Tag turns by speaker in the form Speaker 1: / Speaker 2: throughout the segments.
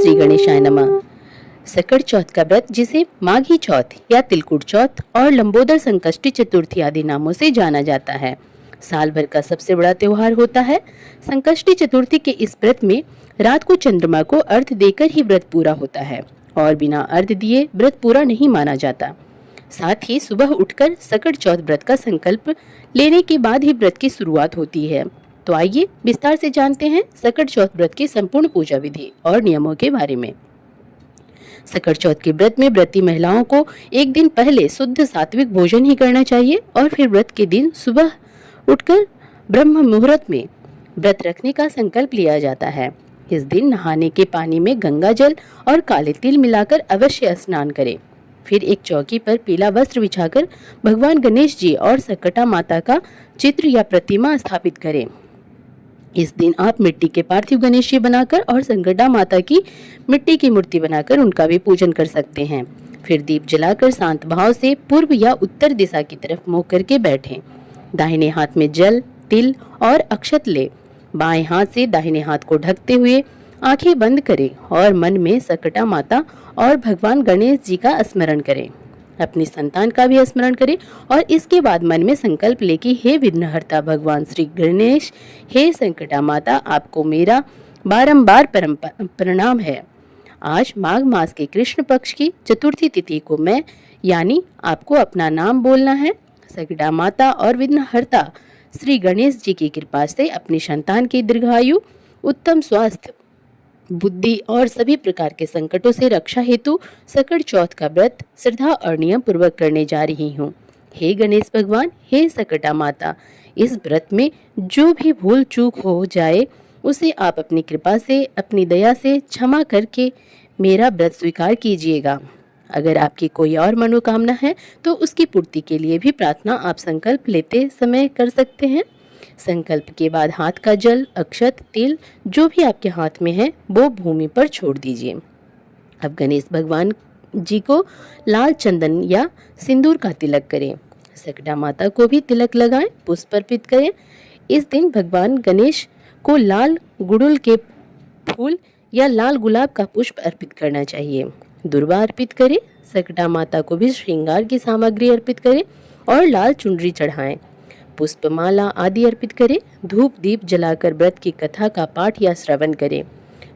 Speaker 1: श्री गणेशाय नमः। सकट चौथ का व्रत, जिसे माघी चौथ या तिलकुट चौथ और लंबोदर संकष्टी चतुर्थी आदि नामों से जाना जाता है, साल भर का सबसे बड़ा त्योहार होता है। संकष्टी चतुर्थी के इस व्रत में रात को चंद्रमा को अर्घ्य देकर ही व्रत पूरा होता है और बिना अर्घ्य दिए व्रत पूरा नहीं माना जाता। साथ ही सुबह उठकर सकट चौथ व्रत का संकल्प लेने के बाद ही व्रत की शुरुआत होती है। तो आइए विस्तार से जानते हैं सकट चौथ व्रत की संपूर्ण पूजा विधि और नियमों के बारे में। सकट चौथ के व्रत में व्रती महिलाओं को एक दिन पहले शुद्ध सात्विक भोजन ही करना चाहिए और फिर व्रत के दिन सुबह उठकर ब्रह्म मुहूर्त में व्रत रखने का संकल्प लिया जाता है। इस दिन नहाने के पानी में गंगा जल और काले तिल मिलाकर अवश्य स्नान करें। फिर एक चौकी पर पीला वस्त्र बिछाकर भगवान गणेश जी और सकटा माता का चित्र या प्रतिमा स्थापित करें। इस दिन आप मिट्टी के पार्थिव गणेश जी बनाकर और संकटा माता की मिट्टी की मूर्ति बनाकर उनका भी पूजन कर सकते हैं। फिर दीप जलाकर शांत भाव से पूर्व या उत्तर दिशा की तरफ मुंह करके बैठें। दाहिने हाथ में जल, तिल और अक्षत ले। बाएं हाथ से दाहिने हाथ को ढकते हुए आंखें बंद करें और मन में सकटा माता और भगवान गणेश जी का स्मरण करें। अपनी संतान का भी स्मरण करें और इसके बाद मन में संकल्प ले कि हे विघ्नहर्ता भगवान श्री गणेश, हे संकटा माता, आपको मेरा बारंबार प्रणाम है। आज माघ मास के कृष्ण पक्ष की चतुर्थी तिथि को मैं यानी आपको अपना नाम बोलना है। सकटा माता और विघ्नहर्ता श्री गणेश जी की कृपा से अपनी संतान की दीर्घायु, उत्तम स्वास्थ्य, बुद्धि और सभी प्रकार के संकटों से रक्षा हेतु सकट चौथ का व्रत श्रद्धा और नियम पूर्वक करने जा रही हूँ। हे गणेश भगवान, हे सकटा माता, इस व्रत में जो भी भूल चूक हो जाए उसे आप अपनी कृपा से, अपनी दया से क्षमा करके मेरा व्रत स्वीकार कीजिएगा। अगर आपकी कोई और मनोकामना है तो उसकी पूर्ति के लिए भी प्रार्थना आप संकल्प लेते समय कर सकते हैं। संकल्प के बाद हाथ का जल, अक्षत, तिल जो भी आपके हाथ में है वो भूमि पर छोड़ दीजिए। अब गणेश भगवान जी को लाल चंदन या सिंदूर का तिलक करें। सकटा माता को भी तिलक लगाएं, पुष्प अर्पित करें। इस दिन भगवान गणेश को लाल गुड़ुल के फूल या लाल गुलाब का पुष्प अर्पित करना चाहिए। दुर्वा अर्पित करें। सकटा माता को भी श्रृंगार की सामग्री अर्पित करें और लाल चुनरी चढ़ाएं। पुष्पमाला आदि अर्पित करें। धूप दीप जलाकर व्रत की कथा का पाठ या श्रवण करें।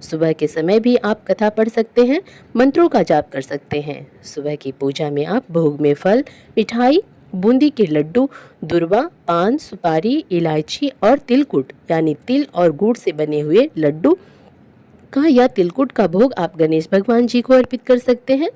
Speaker 1: सुबह के समय भी आप कथा पढ़ सकते हैं, मंत्रों का जाप कर सकते हैं। सुबह की पूजा में आप भोग में फल, मिठाई, बूंदी के लड्डू, दुर्वा, पान, सुपारी, इलायची और तिलकुट यानी तिल और गुड़ से बने हुए लड्डू का या तिलकुट का भोग आप गणेश भगवान जी को अर्पित कर सकते हैं।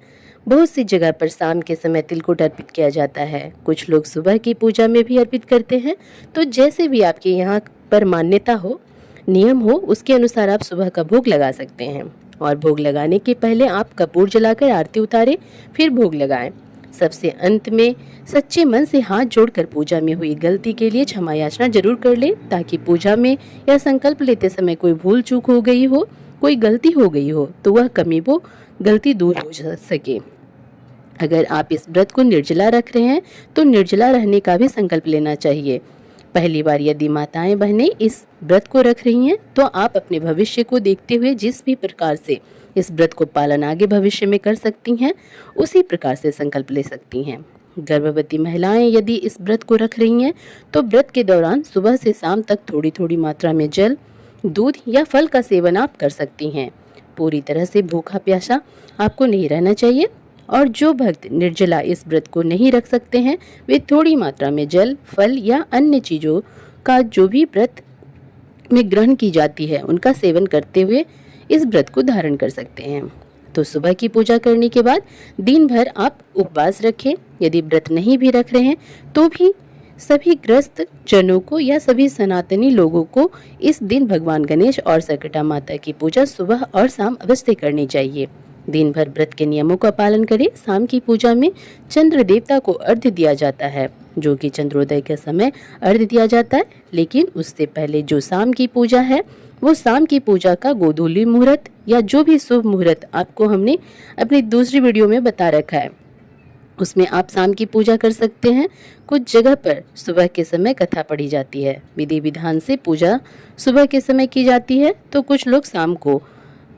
Speaker 1: बहुत सी जगह पर शाम के समय तिलकुट अर्पित किया जाता है, कुछ लोग सुबह की पूजा में भी अर्पित करते हैं। तो जैसे भी आपके यहाँ पर मान्यता हो, नियम हो, उसके अनुसार आप सुबह का भोग लगा सकते हैं। और भोग लगाने के पहले आप कपूर जलाकर आरती उतारें, फिर भोग लगाएं। सबसे अंत में सच्चे मन से हाथ जोड़कर पूजा में हुई गलती के लिए क्षमा याचना जरूर कर लें, ताकि पूजा में या संकल्प लेते समय कोई भूल चूक हो गई हो, कोई गलती हो गई हो तो वह कमी वो गलती दूर हो सके। अगर आप इस व्रत को निर्जला रख रहे हैं तो निर्जला रहने का भी संकल्प लेना चाहिए। पहली बार यदि माताएं बहनें इस व्रत को रख रही हैं तो आप अपने भविष्य को देखते हुए जिस भी प्रकार से इस व्रत को पालन आगे भविष्य में कर सकती हैं, उसी प्रकार से संकल्प ले सकती हैं। गर्भवती महिलाएं यदि इस व्रत को रख रही हैं तो व्रत के दौरान सुबह से शाम तक थोड़ी थोड़ी मात्रा में जल, दूध या फल का सेवन आप कर सकती हैं। पूरी तरह से भूखा प्यासा आपको नहीं रहना चाहिए। और जो भक्त निर्जला इस व्रत को नहीं रख सकते हैं, वे थोड़ी मात्रा में जल, फल या अन्य चीजों का जो भी व्रत में ग्रहण की जाती है उनका सेवन करते हुए इस व्रत को धारण कर सकते हैं। तो सुबह की पूजा करने के बाद दिन भर आप उपवास रखें। यदि व्रत नहीं भी रख रहे हैं तो भी सभी ग्रस्त जनों को या सभी सनातनी लोगों को इस दिन भगवान गणेश और सकटा माता की पूजा सुबह और शाम अवश्य करनी चाहिए। दिन भर व्रत के नियमों का पालन करें। शाम की पूजा में चंद्र देवता को अर्घ्य दिया जाता है, जो कि चंद्रोदय के समय अर्घ्य दिया जाता है। लेकिन उससे पहले जो शाम की पूजा है वो शाम की पूजा का गोधूली मुहूर्त या जो भी शुभ मुहूर्त आपको हमने अपनी दूसरी वीडियो में बता रखा है, उसमें आप शाम की पूजा कर सकते हैं। कुछ जगह पर सुबह के समय कथा पढ़ी जाती है। विधि विधान से पूजा सुबह के समय की जाती है तो कुछ लोग शाम को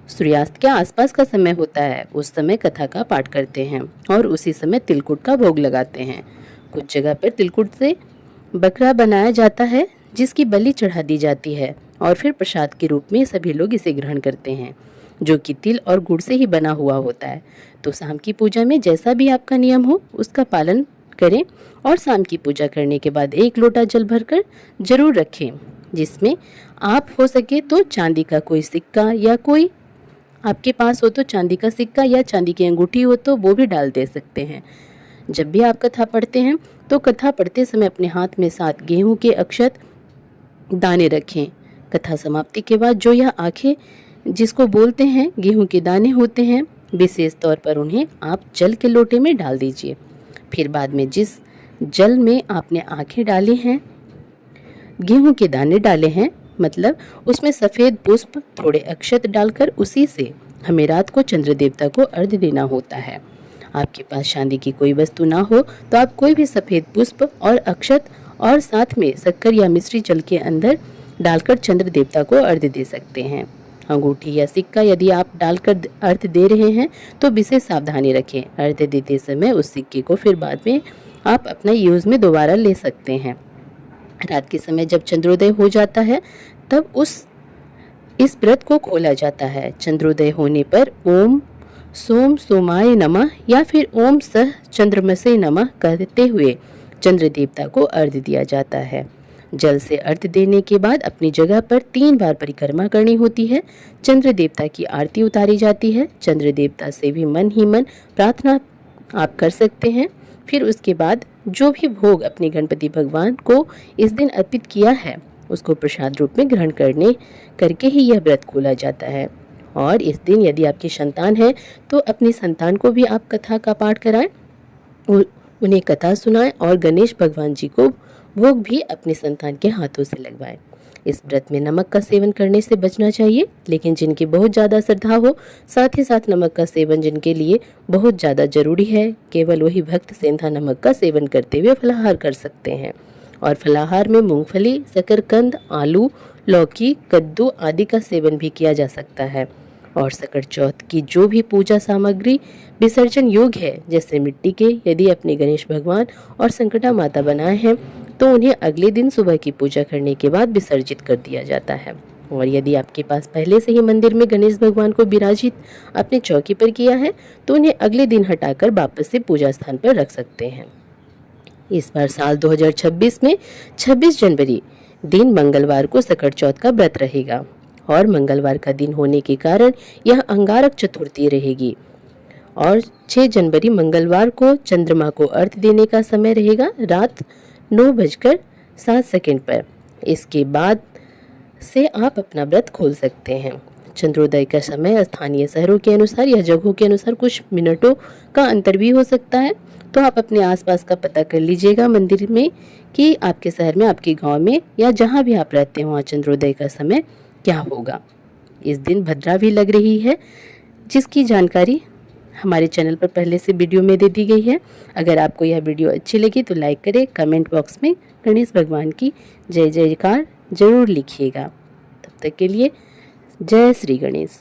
Speaker 1: सूर्यास्त के आसपास का समय होता है, उस समय कथा का पाठ करते हैं और उसी समय तिलकुट का भोग लगाते हैं। कुछ जगह पर तिलकुट से बकरा बनाया जाता है जिसकी बलि चढ़ा दी जाती है और फिर प्रसाद के रूप में सभी लोग इसे ग्रहण करते हैं, जो कि तिल और गुड़ से ही बना हुआ होता है। तो शाम की पूजा में जैसा भी आपका नियम हो उसका पालन करें और शाम की पूजा करने के बाद 1 लोटा जल भरकर जरूर रखें, जिसमें आप हो सके तो चांदी का कोई सिक्का या कोई आपके पास हो तो चांदी का सिक्का या चांदी की अंगूठी हो तो वो भी डाल दे सकते हैं। जब भी आप कथा पढ़ते हैं तो कथा पढ़ते समय अपने हाथ में 7 गेहूं के अक्षत दाने रखें। कथा समाप्ति के बाद जो यह आंखें जिसको बोलते हैं गेहूं के दाने होते हैं, विशेष तौर पर उन्हें आप जल के लोटे में डाल दीजिए। फिर बाद में जिस जल में आपने आंखें डाली हैं, गेहूं के दाने डाले हैं, मतलब उसमें सफ़ेद पुष्प थोड़े अक्षत डालकर उसी से हमें रात को चंद्र देवता को अर्घ्य देना होता है। आपके पास चांदी की कोई वस्तु ना हो तो आप कोई भी सफ़ेद पुष्प और अक्षत और साथ में शक्कर या मिश्री जल के अंदर डालकर चंद्र देवता को अर्घ्य दे सकते हैं। अंगूठी या सिक्का यदि आप डालकर अर्घ्य दे रहे हैं तो विशेष सावधानी रखें। अर्घ्य देते समय उस सिक्के को फिर बाद में आप अपना यूज़ में दोबारा ले सकते हैं। रात के समय जब चंद्रोदय हो जाता है तब इस व्रत को खोला जाता है। चंद्रोदय होने पर ओम सोम सोमाय नमः या फिर ओम सह चंद्रमसे नमः कहते हुए चंद्र देवता को अर्घ्य दिया जाता है। जल से अर्घ्य देने के बाद अपनी जगह पर 3 बार परिक्रमा करनी होती है। चंद्र देवता की आरती उतारी जाती है। चंद्र देवता से भी मन ही मन प्रार्थना आप कर सकते हैं। फिर उसके बाद जो भी भोग अपने गणपति भगवान को इस दिन अर्पित किया है उसको प्रसाद रूप में ग्रहण करके ही यह व्रत खोला जाता है। और इस दिन यदि आपकी संतान है तो अपनी संतान को भी आप कथा का पाठ कराएं, उन्हें कथा सुनाएं और गणेश भगवान जी को भोग भी अपनी संतान के हाथों से लगवाएं। इस व्रत में नमक का सेवन करने से बचना चाहिए, लेकिन जिनकी बहुत ज़्यादा श्रद्धा हो, साथ ही साथ नमक का सेवन जिनके लिए बहुत ज़्यादा जरूरी है, केवल वही भक्त सेंधा नमक का सेवन करते हुए फलाहार कर सकते हैं। और फलाहार में मूंगफली, शकरकंद, आलू, लौकी, कद्दू आदि का सेवन भी किया जा सकता है। और सकट चौथ की जो भी पूजा सामग्री विसर्जन योग्य है, जैसे मिट्टी के यदि अपने गणेश भगवान और संकटा माता बनाए हैं तो उन्हें अगले दिन सुबह की पूजा करने के बाद विसर्जित कर दिया जाता है। और यदि आपके पास पहले से ही मंदिर में गणेश भगवान को विराजित अपने चौकी पर किया है तो उन्हें अगले दिन हटाकर वापस से पूजा स्थान पर रख सकते हैं। इस बार साल 2026 में 26 जनवरी दिन मंगलवार को सकट चौथ का व्रत रहेगा और मंगलवार का दिन होने के कारण यह अंगारक चतुर्थी रहेगी। और 6 जनवरी मंगलवार को चंद्रमा को अर्घ्य देने का समय रहेगा रात 9:07 पर। इसके बाद से आप अपना व्रत खोल सकते हैं। चंद्रोदय का समय स्थानीय शहरों के अनुसार या जगहों के अनुसार कुछ मिनटों का अंतर भी हो सकता है, तो आप अपने आसपास का पता कर लीजिएगा मंदिर में कि आपके शहर में, आपके गांव में या जहां भी आप रहते हो वहाँ चंद्रोदय का समय क्या होगा। इस दिन भद्रा भी लग रही है, जिसकी जानकारी हमारे चैनल पर पहले से वीडियो में दे दी गई है। अगर आपको यह वीडियो अच्छी लगी तो लाइक करें, कमेंट बॉक्स में गणेश भगवान की जय जयकार जरूर लिखिएगा। तब तक के लिए जय श्री गणेश।